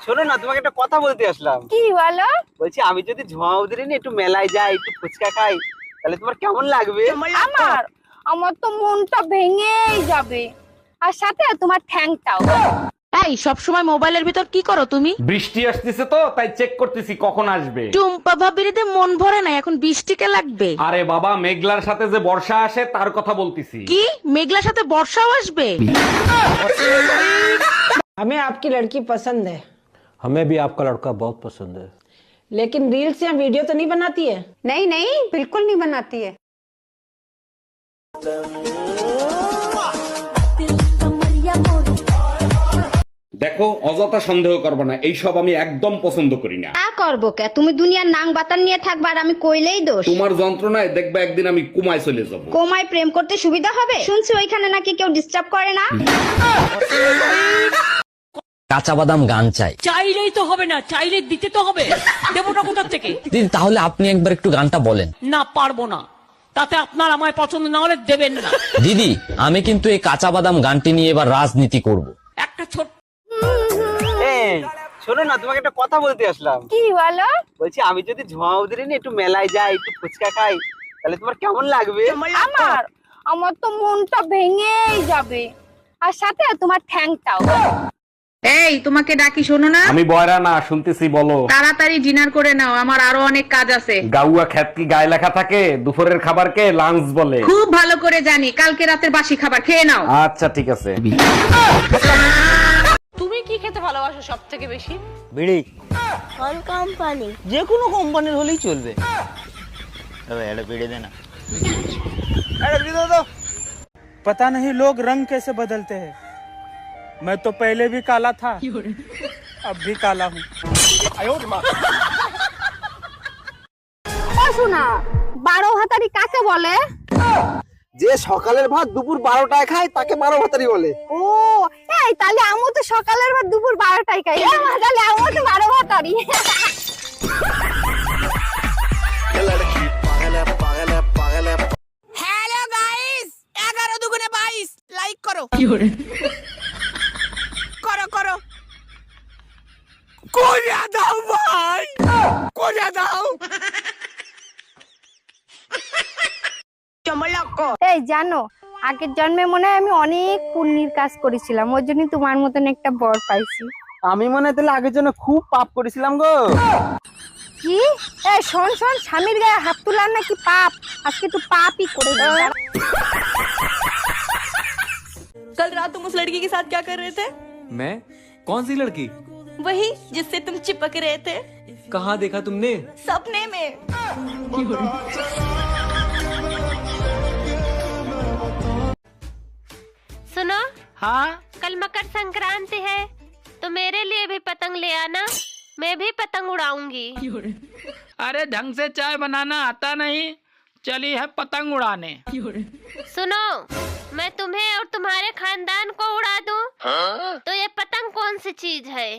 শোনো না, তোমাকে একটা কথা বলতে আসলাম। কি বলো? বলছি আমি যদি ঝুমা উদ্দিনে নিয়ে একটু মেলায় যাই, একটু ফুচকা খাই, তাহলে তোমার কেমন লাগবে? আমার আমার তো মনটা ভেঙেই যাবে, আর সাথে তোমার ঠ্যাংটাও। এই সবসময় মোবাইলের ভিতর কি করো তুমি? বৃষ্টি আসতেছে তো তাই চেক করতেছি কখন আসবে। টুম্পা ভাবিরিতে মন ভরে না, এখন বৃষ্টিকে লাগবে। আরে বাবা, মেঘলার সাথে যে বর্ষা আসে তার কথা বলতেছি। কি মেঘলার সাথে বর্ষাও আসবে? हमें आपकी लड़की पसंद है, हमें भी आपका लड़का बहुत पसंद है। लेकिन रील्स या वीडियो तो नहीं बनाती है। नहीं नहीं, बिल्कुल नहीं बनाती है। দেখো, অযথা সন্দেহ করবে না, এইসব আমি একদম পছন্দ করি না। তা করবো কে? তুমি দুনিয়ার নাং বাতান নিয়ে থাকবা আর আমি কইলেই দোষ। তোমার যন্ত্রণায় দেখবে একদিন আমি কুমায় চলে যাব। কোমায় প্রেম করতে সুবিধা হবে? শুনছি ওইখানে নাকি কেউ ডিস্টার্ব করে না। কাঁচা বাদাম গান চাই। চাইলেই তো হবে না, চাইলে দিতে তো হবে। দেবটা কোথা থেকে? দিদি তাহলে আপনি একবার একটু গানটা বলেন। না, পারবো না। তাতে আপনার আমায় পছন্দ না হলে দেবেন না। দিদি আমি কিন্তু এই কাঁচা বাদাম গানটি নিয়ে এবার রাজনীতি করব। একটা ছোট এই শোনো না, তোমাকে একটা কথা বলতে আসলাম। কি বলো? বলছি আমি যদি ঝুমা উদ্দিনে নিয়ে একটু মেলায় যাই, একটু ফুচকা খাই, তাহলে তোমার কেমন লাগবে? আমার তো মনটা ভেঙেই যাবে, আর সাথে তোমার ঠ্যাংটাও। এই তোমাকে ডাকি, শোনো না। আমি বয়রা না, শুনতেছি, বলো। তাড়াতাড়ি ডিনার করে নাও, আমার আরো অনেক কাজ আছে। গাউয়া খ্যাত কি গায়ে লেখা থাকে? দুপুরের খাবারকে লাঞ্চ বলে। খুব ভালো করে জানি, কালকে রাতের বাসি খাবার খেয়ে নাও। আচ্ছা ঠিক আছে। তুমি কি খেতে ভালোবাসো সব থেকে বেশি? বিড়ি কোন কোম্পানি? যে কোনো কোম্পানির হলেই চলবে। তবে এটা বিড়ি দে না। এটা বিড়ি দাও তো। पता नहीं लोग रंग कैसे बदलते हैं। मैं तो पहले भी काला था, अब भी काला हूँ। শোনা, 12 ভাতারি কাকে বলে? যে সকালের ভাত দুপুর 12টায় খায় তাকে 12 ভাতারি বলে। ও এই, তাহলে আমু তো সকালের ভাত দুপুর 12টায় খাই। তাহলে আমু তো 12 ভাতারি। হ্যালো গাইস, 11 দুগুণে 22 লাইক করো। করো করো, করে দাও ভাই, করে দাও। এই জানো, আগের জন্মে মনে হয় আমি অনেক পুণ্যের কাজ করেছিলাম, ওর জন্য তোমার মতন একটা বর পাইছি। আমি মনে হয় তাহলে আগের জন্য খুব পাপ করেছিলাম গো। কি? এই শোন শোন, স্বামীর গায়ে হাত তোলার নাকি পাপ? আজকে তো পাপই করে দিই। कल रात तुम उस लड़की के साथ क्या कर रहे थे? मैं? कौन सी लड़की? वही जिससे तुम चिपक रहे थे कहाँ देखा तुमने? सपने में। सुनो, हाँ, कल मकर संक्रांति है, तो मेरे लिए भी पतंग ले आना, मैं भी पतंग उड़ाऊंगी। अरे ढंग से चाय बनाना आता नहीं, चली है पतंग उड़ाने। सुनो, मैं तुम्हें और तुम्हारे खानदान को उड़ा दूं, तो ये पतंग कौन सी चीज है?